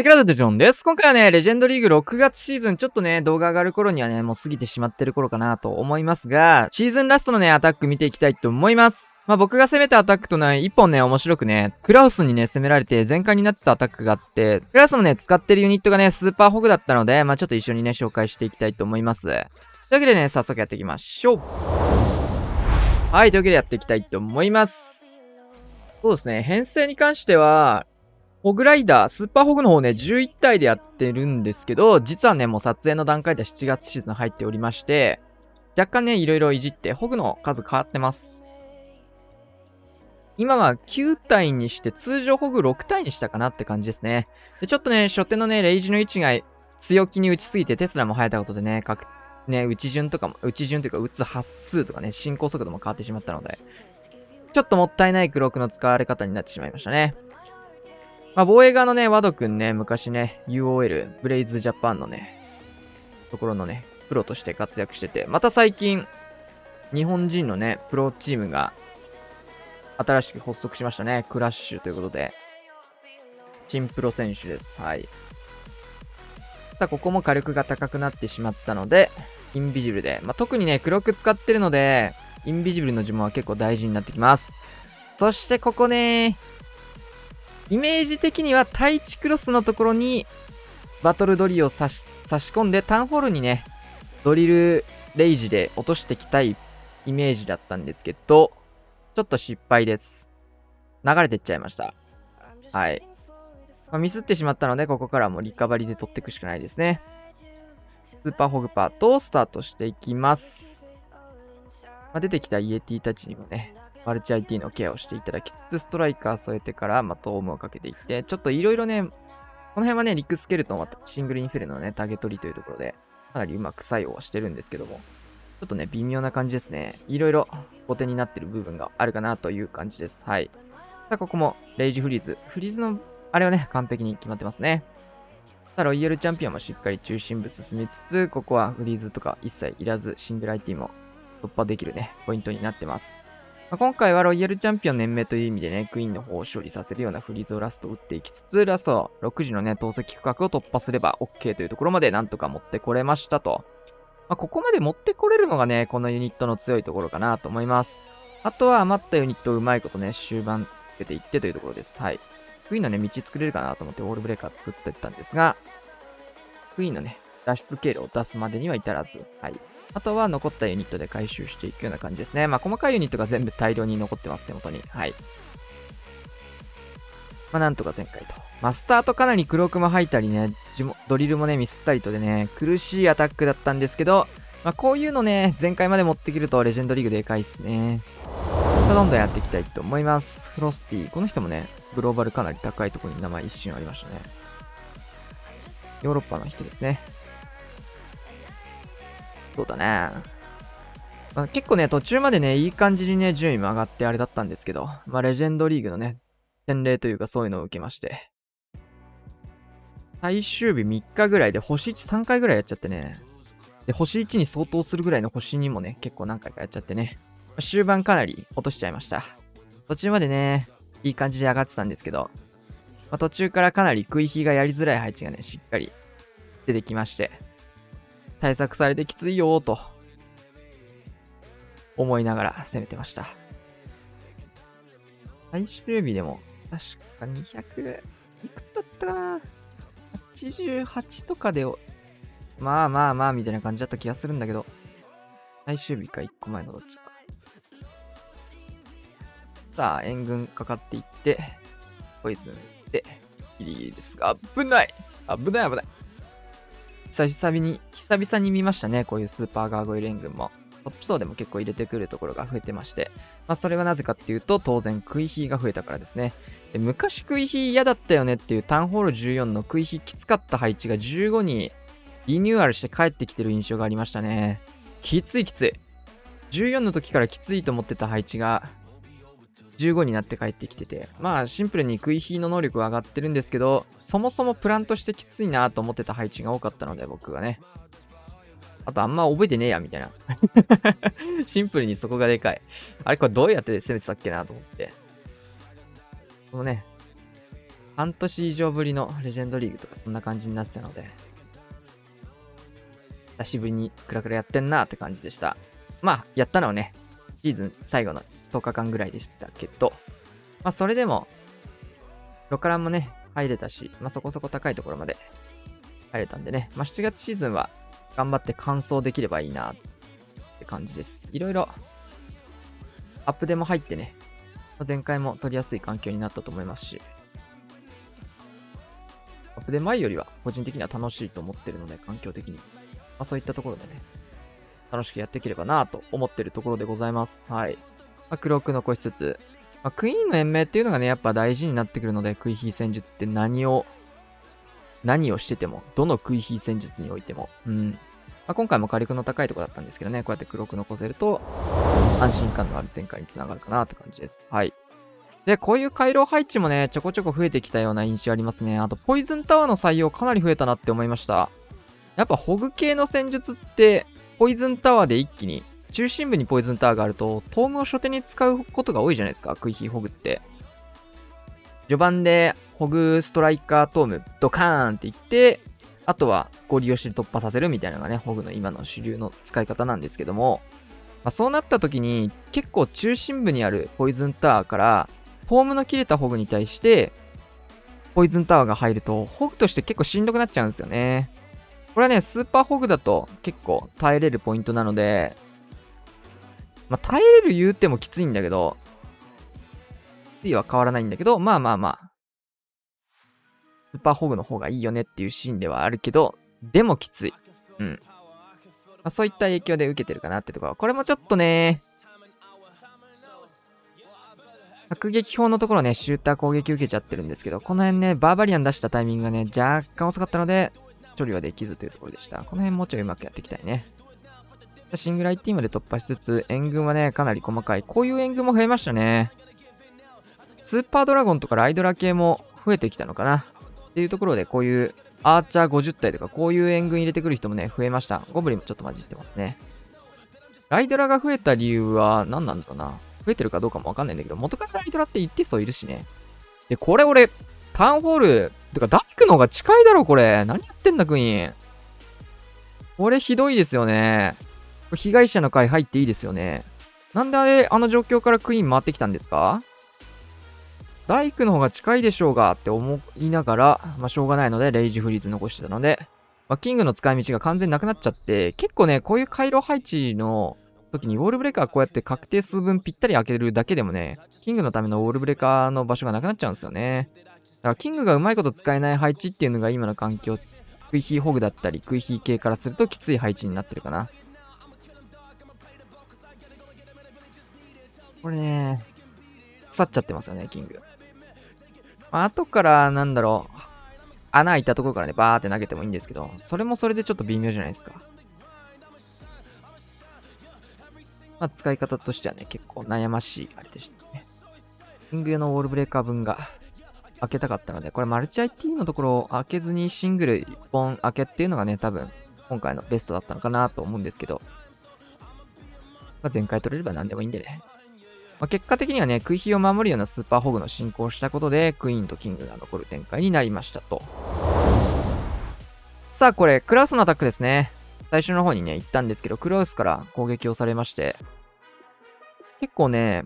テクラドテジョンです。今回はね、レジェンドリーグ6月シーズン、ちょっとね、動画上がる頃にはね、もう過ぎてしまってる頃かなと思いますが、シーズンラストのね、アタック見ていきたいと思います。僕が攻めたアタックとね、一本ね、面白くね、クラウスにね、攻められて全開になってたアタックがあって、クラウスのね、使ってるユニットがね、スーパーホグだったので、ちょっと一緒にね、紹介していきたいと思います。というわけでね、早速やっていきましょう。はい、というわけでやっていきたいと思います。そうですね、編成に関しては、ホグライダー、スーパーホグの方ね、11体でやってるんですけど、実はね、もう撮影の段階では7月シーズン入っておりまして、若干ね、いろいろいじって、ホグの数変わってます。今は9体にして、通常ホグ6体にしたかなって感じですね。で、ちょっとね、初手のね、レイジの位置が強気に打ちすぎて、テスラも生えたことでね、打ち順とかも、打ち順というか、打つ発数とかね、進行速度も変わってしまったので、ちょっともったいないクロークの使われ方になってしまいましたね。防衛側のね、ワドくんね、昔ね、UOL、ブレイズジャパンのね、ところのね、プロとして活躍してて、また最近、日本人のね、プロチームが、新しく発足しましたね。クラッシュということで、新プロ選手です。はい。ここも火力が高くなってしまったので、インビジブルで、特にね、クロック使ってるので、インビジブルの呪文は結構大事になってきます。そしてここね、イメージ的には対地クロスのところにバトルドリを差し込んでタウンホールにね、ドリルレイジで落としてきたいイメージだったんですけど、ちょっと失敗です。流れてっちゃいました。はい。ミスってしまったので、ここからはもうリカバリーで取っていくしかないですね。スーパーホグパートをスタートしていきます。出てきたイエティたちにもね、マルチ IT のケアをしていただきつつ、ストライカー添えてから、トームをかけていって、ちょっといろいろね、この辺はね、リックスケルトンはシングルインフェルノのね、タゲ取りというところで、かなりうまく作用はしてるんですけども、ちょっとね、微妙な感じですね。いろいろ後手になってる部分があるかなという感じです。はい。ここも、レイジフリーズ。フリーズの、あれはね、完璧に決まってますね。ロイヤルチャンピオンもしっかり中心部進みつつ、ここはフリーズとか一切いらず、シングル IT も突破できるね、ポイントになってます。今回はロイヤルチャンピオン連盟という意味でね、クイーンの方を勝利させるようなフリーズをラスト打っていきつつ、ラスト6時のね、投石区画を突破すれば OK というところまでなんとか持ってこれましたと。ここまで持ってこれるのがね、このユニットの強いところかなと思います。あとは余ったユニットをうまいことね、終盤つけていってというところです。はい。クイーンのね、道作れるかなと思ってウォールブレーカー作っていったんですが、クイーンのね、脱出経路を出すまでには至らず、はい。あとは残ったユニットで回収していくような感じですね。細かいユニットが全部大量に残ってます、手元に。はい。なんとか前回と。スタートかなりクロークも吐いたりね、ドリルもね、ミスったりとでね、苦しいアタックだったんですけど、こういうのね、前回まで持ってきるとレジェンドリーグでかいっすね。どんどんやっていきたいと思います。フロスティ。この人もね、グローバルかなり高いところに名前一瞬ありましたね。ヨーロッパの人ですね。そうだね。結構ね、途中までね、いい感じにね、順位も上がってあれだったんですけど、レジェンドリーグのね、洗礼というかそういうのを受けまして。最終日3日ぐらいで星1 3回ぐらいやっちゃってね。で、星1に相当するぐらいの星2もね、結構何回かやっちゃってね。終盤かなり落としちゃいました。途中までね、いい感じで上がってたんですけど、途中からかなり食い火がやりづらい配置がね、しっかり出てきまして、対策されてきついよーと思いながら攻めてました。最終日でも確か200いくつだったかな、88とかでまあみたいな感じだった気がするんだけど、最終日か1個前のどっちか。さあ、援軍かかっていって、ポイズンでギリギリですが、危ない危ない。久々に見ましたね、こういうスーパーガーゴイル援軍も。トップ層でも結構入れてくるところが増えてまして、それはなぜかっていうと、当然食い火が増えたからですね。で、昔食い火嫌だったよねっていうタウンホール14の食い火きつかった配置が15にリニューアルして帰ってきてる印象がありましたね。きつい。14の時からきついと思ってた配置が15になって帰ってきてて、シンプルに食い火の能力は上がってるんですけど、そもそもプランとしてきついなと思ってた配置が多かったので、僕はね。あとあんま覚えてねえや、みたいな。シンプルにそこがでかい。あれこれどうやって攻めてたっけなと思って。このね、半年以上ぶりのレジェンドリーグとかそんな感じになってたので、久しぶりにクラクラやってんなって感じでした。まあ、やったのはね、シーズン最後の10日間ぐらいでしたけど、まあ、それでも、ロカランもね、入れたし、まあ、そこそこ高いところまで入れたんでね、まあ、7月シーズンは頑張って完走できればいいなって感じです。いろいろ、アップデも入ってね、前回も取りやすい環境になったと思いますし、アップデ前よりは個人的には楽しいと思ってるので、環境的に。まあ、そういったところでね、楽しくやっていければなと思ってるところでございます。はい。まあ、黒く残しつつ、まあ、クイーンの延命っていうのがね、やっぱ大事になってくるので、クイヒー戦術って何をしてても、どのクイヒー戦術においても、まあ、今回も火力の高いところだったんですけどね、こうやって黒く残せると、安心感のある展開につながるかなって感じです。はい。で、こういう回廊配置もね、ちょこちょこ増えてきたような印象ありますね。あと、ポイズンタワーの採用かなり増えたなって思いました。やっぱ、ホグ系の戦術って、ポイズンタワーで一気に、中心部にポイズンタワーがあると、トームを初手に使うことが多いじゃないですか、クイヒーホグって。序盤で、ホグストライカートーム、ドカーンっていって、あとは、ゴリ押しで突破させるみたいなのがね、ホグの今の主流の使い方なんですけども、まあ、そうなった時に、結構中心部にあるポイズンタワーから、トームの切れたホグに対して、ポイズンタワーが入ると、ホグとして結構しんどくなっちゃうんですよね。これはね、スーパーホグだと結構耐えれるポイントなので、まあ、耐えれる言うてもきついんだけど、きついは変わらないんだけど、まあ、スーパーホグの方がいいよねっていうシーンではあるけど、でもきつい。まあ、そういった影響で受けてるかなってところ。これもちょっとね、迫撃砲のところね、シューター攻撃受けちゃってるんですけど、この辺ね、バーバリアン出したタイミングがね、若干遅かったので、処理はできずというところでした。この辺もうちょいうまくやっていきたいね。シングル IT まで突破しつつ、援軍はね、かなり細かい。こういう援軍も増えましたね。スーパードラゴンとかライドラ系も増えてきたのかな。っていうところで、こういうアーチャー50体とか、こういう援軍入れてくる人もね、増えました。ゴブリンもちょっと混じってますね。ライドラが増えた理由は何なんだろうな。増えてるかどうかもわかんないんだけど、元からライドラって一定数いるしね。で、これ俺、タウンホール、てかダイクの方が近いだろ、これ。何やってんだ、クイーン。これひどいですよね。被害者の会入っていいですよね。なんであの状況からクイーン回ってきたんですか？ダイクの方が近いでしょうがって思いながら、まあしょうがないので、レイジフリーズ残してたので、まあ、キングの使い道が完全になくなっちゃって、結構ね、こういう回路配置の時にウォールブレーカーこうやって確定数分ぴったり開けるだけでもね、キングのためのウォールブレーカーの場所がなくなっちゃうんですよね。だからキングがうまいこと使えない配置っていうのが今の環境、クイヒーホグだったり、クイヒー系からするときつい配置になってるかな。これね、腐っちゃってますよね、キング。まあ、後からなんだろう、穴開いたところからね、バーって投げてもいいんですけど、それもそれでちょっと微妙じゃないですか。まあ、使い方としてはね、結構悩ましいあれでしたね。キング用のウォールブレーカー分が開けたかったので、これマルチ IT のところを開けずにシングル1本開けっていうのがね、多分今回のベストだったのかなと思うんですけど、まあ、前回取れれば何でもいいんでね。まあ、結果的にはね、クイヒーを守るようなスーパーホグの進行をしたことで、クイーンとキングが残る展開になりましたと。さあ、これ、クラウスのアタックですね。最初の方にね、行ったんですけど、クラウスから攻撃をされまして、結構ね、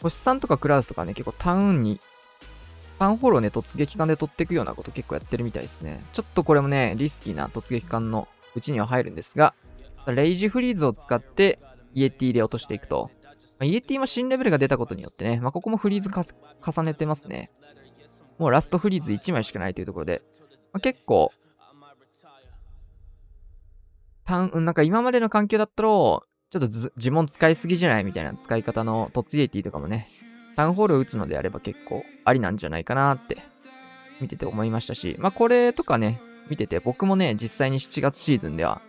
星さんとかクラウスとかね、結構タウンホールをね、突撃艦で取っていくようなこと結構やってるみたいですね。ちょっとこれもね、リスキーな突撃艦のうちには入るんですが、レイジフリーズを使って、イエティで落としていくと。イエティも新レベルが出たことによってね、まあ、ここもフリーズ重ねてますね。もうラストフリーズ1枚しかないというところで、まあ、結構、なんか今までの環境だったら、ちょっと呪文使いすぎじゃないみたいな使い方の突イエティとかもね、タウンホールを打つのであれば結構ありなんじゃないかなって見てて思いましたし、まあこれとかね、見てて僕もね、実際に7月シーズンでは、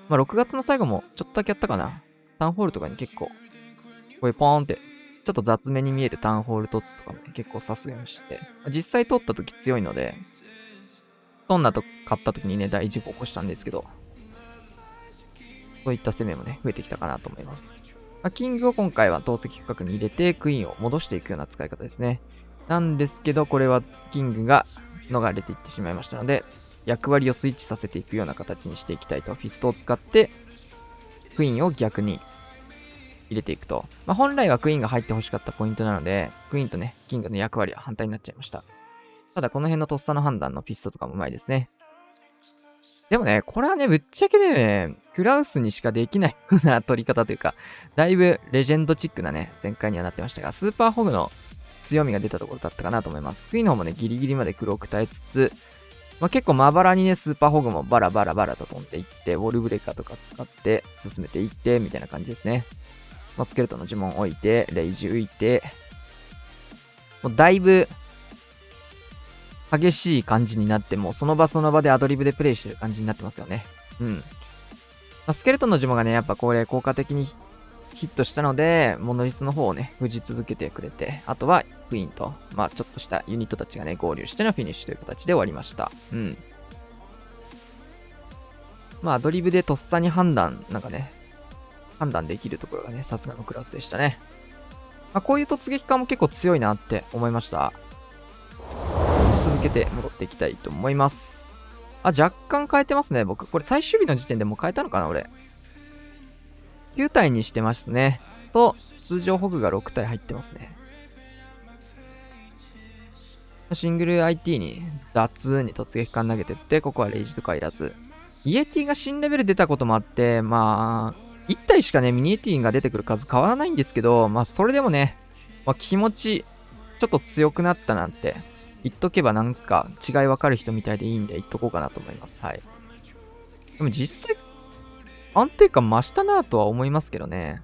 まあ6月の最後もちょっとだけやったかな。タウンホールとかに結構、こういうポーンって、ちょっと雑めに見えるタウンホール突とかも、ね、結構刺すようにして、実際通った時強いので、トンナと買った時にね、大事故起こしたんですけど、そういった攻めもね、増えてきたかなと思います。キングを今回は投石区画に入れて、クイーンを戻していくような使い方ですね。なんですけど、これはキングが逃れていってしまいましたので、役割をスイッチさせていくような形にしていきたいと。フィストを使って、クイーンを逆に入れていくと。本来はクイーンが入ってほしかったポイントなので、クイーンとね、キングの役割は反対になっちゃいました。ただ、この辺のとっさの判断のフィストとかもうまいですね。でもね、これはね、ぶっちゃけね、クラウスにしかできない風な取り方というか、だいぶレジェンドチックなね、前回にはなってましたが、スーパーホグの強みが出たところだったかなと思います。クイーンの方もね、ギリギリまで黒く耐えつつ、結構まばらにね、スーパーホグもバラバラバラと飛んでいって、ウォールブレーカーとか使って進めていって、みたいな感じですね。スケルトンの呪文置いて、レイジ浮いて、もうだいぶ、激しい感じになって、もうその場その場でアドリブでプレイしてる感じになってますよね。うん。スケルトンの呪文がね、やっぱこれ効果的にヒットしたので、モノリスの方をね、封じ続けてくれて、あとはクイーンと、ちょっとしたユニットたちがね、合流してのフィニッシュという形で終わりました。うん。アドリブでとっさに判断できるところがね、さすがのクラスでしたね。こういう突撃感も結構強いなって思いました。続けて戻っていきたいと思います。若干変えてますね、僕。これ最終日の時点でもう変えたのかな、俺。9体にしてますね。と、通常ホグが6体入ってますね。シングル IT に脱に突撃感投げてって、ここはレイジとかいらず。イエティが新レベル出たこともあって、1体しかね、ミニエティが出てくる数変わらないんですけど、それでもね、気持ち、ちょっと強くなったなんて、言っとけばなんか違いわかる人みたいでいいんで言っとこうかなと思います。はい。でも実際、安定感増したなとは思いますけどね。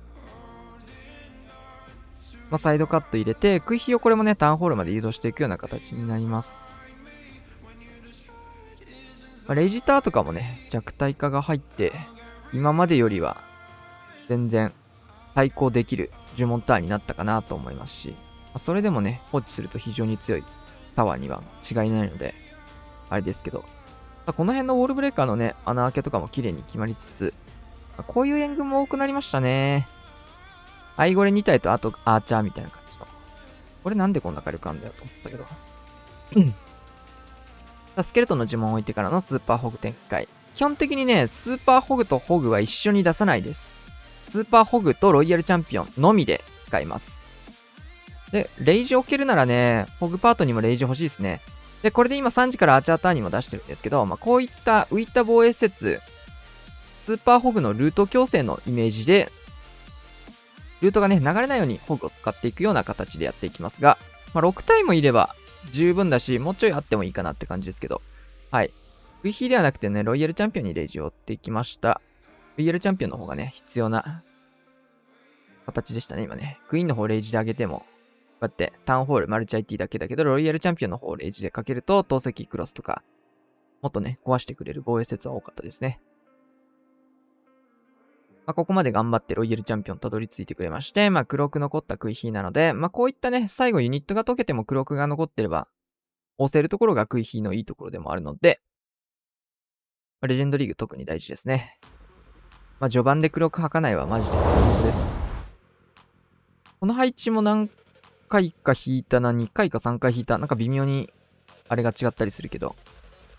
サイドカット入れて、クイヒをこれもね、タウンホールまで誘導していくような形になります。レイジターとかもね、弱体化が入って、今までよりは、全然、対抗できる呪文ターンになったかなと思いますし、それでもね、放置すると非常に強いタワーには違いないので、あれですけど、この辺のウォールブレーカーのね、穴開けとかも綺麗に決まりつつ、こういう援軍も多くなりましたね。アイゴレ2体とあとアーチャーみたいな感じの。これなんでこんな火力あんだよと思ったけど。スケルトンの呪文を置いてからのスーパーホグ展開。基本的にね、スーパーホグとホグは一緒に出さないです。スーパーホグとロイヤルチャンピオンのみで使います。で、レイジ置けるならね、ホグパートにもレイジ欲しいですね。で、これで今3時からアーチャーターンにも出してるんですけど、こういった浮いた防衛施設、スーパーホグのルート強制のイメージで、ルートがね、流れないようにホグを使っていくような形でやっていきますが、6体もいれば十分だし、もうちょいあってもいいかなって感じですけど、はい。ウィヒーではなくてね、ロイヤルチャンピオンにレイジを追っていきました。ロイヤルチャンピオンの方がね、必要な形でしたね、今ね。クイーンの方レイジで上げても、こうやってタウンホールマルチ IT だけだけど、ロイヤルチャンピオンの方をレイジでかけると、投石クロスとか、もっとね、壊してくれる防衛施設は多かったですね。ここまで頑張ってロイヤルチャンピオンたどり着いてくれまして、黒く残ったクイヒーなので、こういったね、最後ユニットが解けても黒くが残ってれば、押せるところがクイヒーのいいところでもあるので、レジェンドリーグ特に大事ですね。序盤で黒く吐かないはマジで必須です。この配置も何回か引いたな、2回か3回引いた。なんか微妙にあれが違ったりするけど、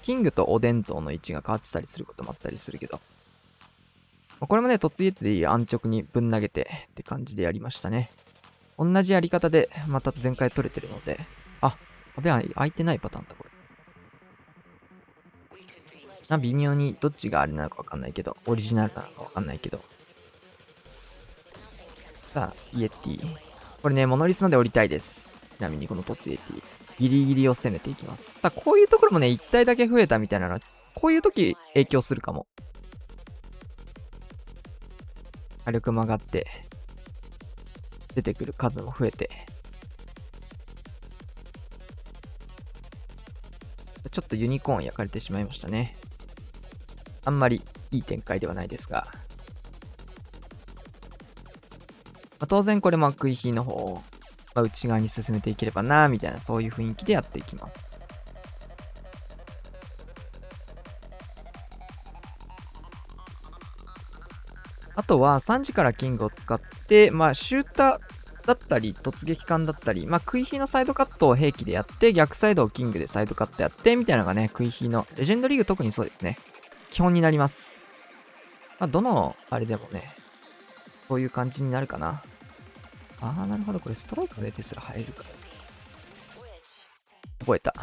キングとおでん像の位置が変わってたりすることもあったりするけど、これもね、突撃でいい安直にぶん投げてって感じでやりましたね。同じやり方でまた前回取れてるので、開いてないパターンだ、これ。微妙にどっちがあれなのかわかんないけど、オリジナルなのかわかんないけど。さあ、イエティ。これね、モノリスまで降りたいです。ちなみにこの突イエティ。ギリギリを攻めていきます。さあ、こういうところもね、1体だけ増えたみたいなのは、こういう時影響するかも。火力曲がって、出てくる数も増えて。ちょっとユニコーン焼かれてしまいましたね。あんまりいい展開ではないですが。当然これもクイヒーの方を内側に進めていければな、みたいなそういう雰囲気でやっていきます。あとは3時からキングを使って、シューターだったり、突撃艦だったり、まあ、クイヒのサイドカットを兵器でやって、逆サイドをキングでサイドカットやって、みたいなのがね、クイヒの、レジェンドリーグ特にそうですね。基本になります。まあ、どの、あれでもね、そういう感じになるかな。ああ、なるほど。これストライカーでテスラ入るから。覚えた。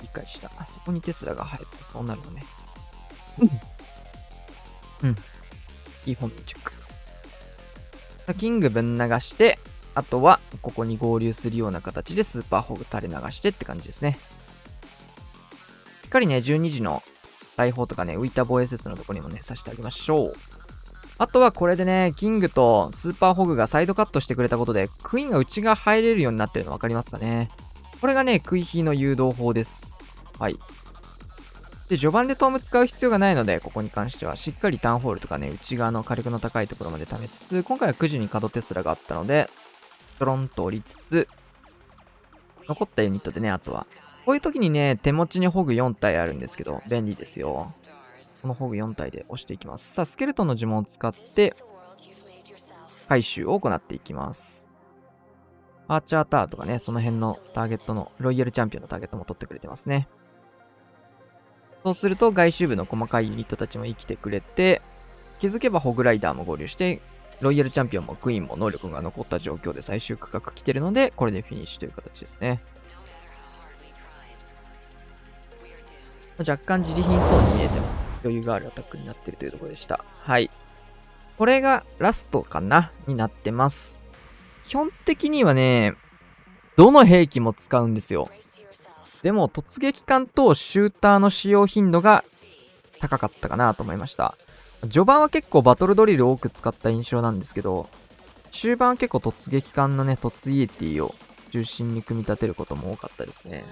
理解した。あそこにテスラが入るとそうなるのね。うん。いい本チェック。キングぶん流して、あとはここに合流するような形でスーパーホグ垂れ流してって感じですね。しっかりね、12時の大砲とかね、浮いた防衛説のところにもね、刺してあげましょう。あとはこれでね、キングとスーパーホグがサイドカットしてくれたことで、クイーンが内側入れるようになってるの分かりますかね。これがね、クイヒーの誘導法です。はい。で、序盤でトーム使う必要がないので、ここに関しては、しっかりターンホールとかね、内側の火力の高いところまで貯めつつ、今回は9時に角テスラがあったので、トロンと降りつつ、残ったユニットでね、あとは。こういう時にね、手持ちにホグ4体あるんですけど、便利ですよ。このホグ4体で押していきます。さあ、スケルトンの呪文を使って、回収を行っていきます。アーチャーターとかね、その辺のターゲットの、ロイヤルチャンピオンのターゲットも取ってくれてますね。そうすると、外周部の細かいユニットたちも生きてくれて、気づけばホグライダーも合流して、ロイヤルチャンピオンもクイーンも能力が残った状況で最終区画来てるので、これでフィニッシュという形ですね。若干自利品そうに見えても余裕があるアタックになっているというところでした。はい。これがラストかなになってます。基本的にはね、どの兵器も使うんですよ。でも突撃艦とシューターの使用頻度が高かったかなと思いました。序盤は結構バトルドリル多く使った印象なんですけど、終盤は結構突撃艦のね、突イエティを中心に組み立てることも多かったですね。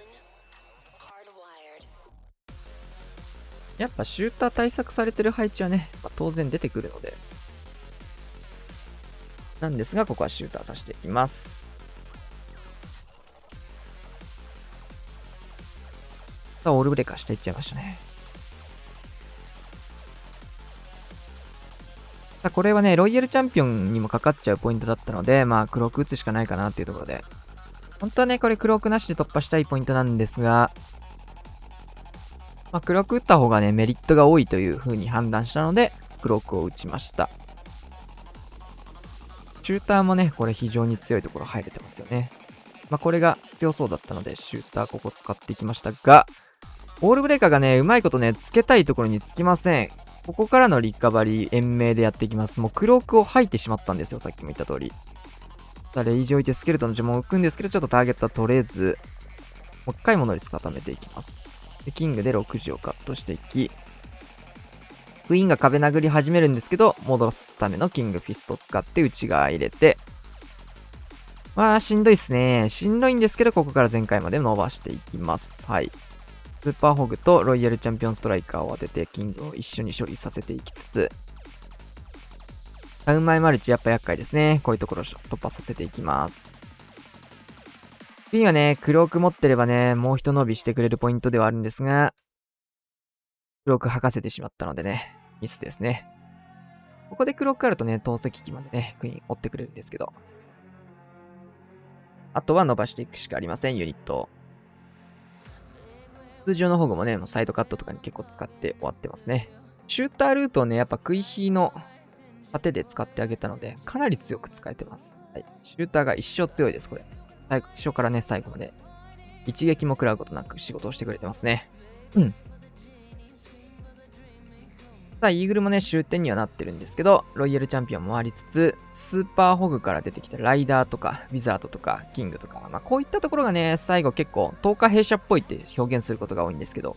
やっぱシューター対策されてる配置はね、当然出てくるので。なんですが、ここはシューターさせていきます。さあ、オールブレーカーしていっちゃいましたね。さあ、これはね、ロイヤルチャンピオンにもかかっちゃうポイントだったので、まあ、クローク打つしかないかなっていうところで。本当はね、これクロークなしで突破したいポイントなんですが、まあ、クローク打った方がね、メリットが多いという風に判断したので、クロークを打ちました。シューターもね、これ非常に強いところ入れてますよね。まあ、これが強そうだったので、シューターここ使っていきましたが、オールブレーカーがね、うまいことね、つけたいところにつきません。ここからのリカバリー、延命でやっていきます。もうクロークを吐いてしまったんですよ、さっきも言った通り。さあ、レイジ置いてスケルトンの呪文を置くんですけど、ちょっとターゲットは取れず、もう一回モノリス固めていきます。で、キングで6時をカットしていき、クイーンが壁殴り始めるんですけど、戻すためのキングフィストを使って内側入れて、まあ、しんどいっすね。しんどいんですけど、ここから前回まで伸ばしていきます。はい。スーパーホグとロイヤルチャンピオンストライカーを当てて、キングを一緒に処理させていきつつ、タウン前マルチやっぱ厄介ですね。こういうところを突破させていきます。クイーンはね、クローク持ってればね、もう一伸びしてくれるポイントではあるんですが、クローク吐かせてしまったのでね、ミスですね。ここでクロークあるとね、投石機までね、クイーン追ってくれるんですけど、あとは伸ばしていくしかありません、ユニット。通常のホグもね、もうサイドカットとかに結構使って終わってますね。シュータールートをね、やっぱクイヒーの盾で使ってあげたので、かなり強く使えてます。はい。シューターが一生強いです、これ。最初からね、最後まで。一撃も食らうことなく仕事をしてくれてますね。うん。さあ、イーグルもね、終点にはなってるんですけど、ロイヤルチャンピオンもありつつ、スーパーホグから出てきたライダーとか、ウィザードとか、キングとか、まあこういったところがね、最後結構、10日弊社っぽいって表現することが多いんですけど、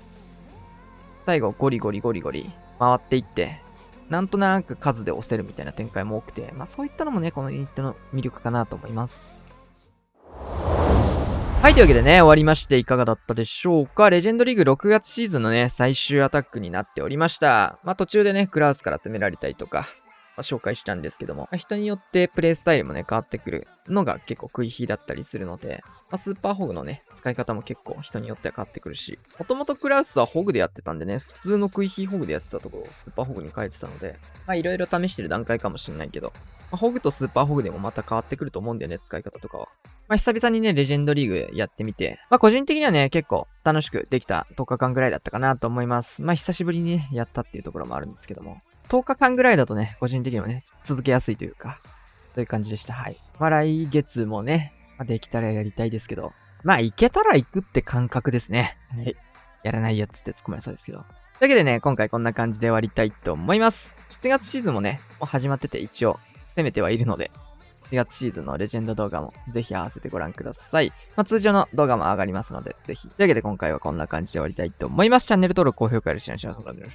最後ゴリゴリゴリゴリ回っていって、なんとなく数で押せるみたいな展開も多くて、まあそういったのもね、このユニットの魅力かなと思います。はい、というわけでね、終わりましていかがだったでしょうか。レジェンドリーグ6月シーズンのね、最終アタックになっておりました。まあ途中でね、クラウスから攻められたりとか、紹介したんですけども、人によってプレイスタイルもね、変わってくるのが結構食い火だったりするので、スーパーホグのね、使い方も結構人によっては変わってくるし、もともとクラウスはホグでやってたんでね、普通の食い火ホグでやってたところをスーパーホグに変えてたので、いろいろ試してる段階かもしれないけど、ホグとスーパーホグでもまた変わってくると思うんだよね、使い方とかは。久々にね、レジェンドリーグやってみて、個人的にはね、結構楽しくできた10日間ぐらいだったかなと思います。久しぶりにね、やったっていうところもあるんですけども、10日間ぐらいだとね、個人的にはね、続けやすいというか、そういう感じでした。はい。来月もね、できたらやりたいですけど、行けたら行くって感覚ですね。はい。やらないやつって突っ込まれそうですけど。というわけでね、今回こんな感じで終わりたいと思います。7月シーズンもね、もう始まってて一応、攻めてはいるので、7月シーズンのレジェンド動画もぜひ合わせてご覧ください。通常の動画も上がりますので、ぜひ。というわけで今回はこんな感じで終わりたいと思います。チャンネル登録、高評価よろしくお願いします。それでは、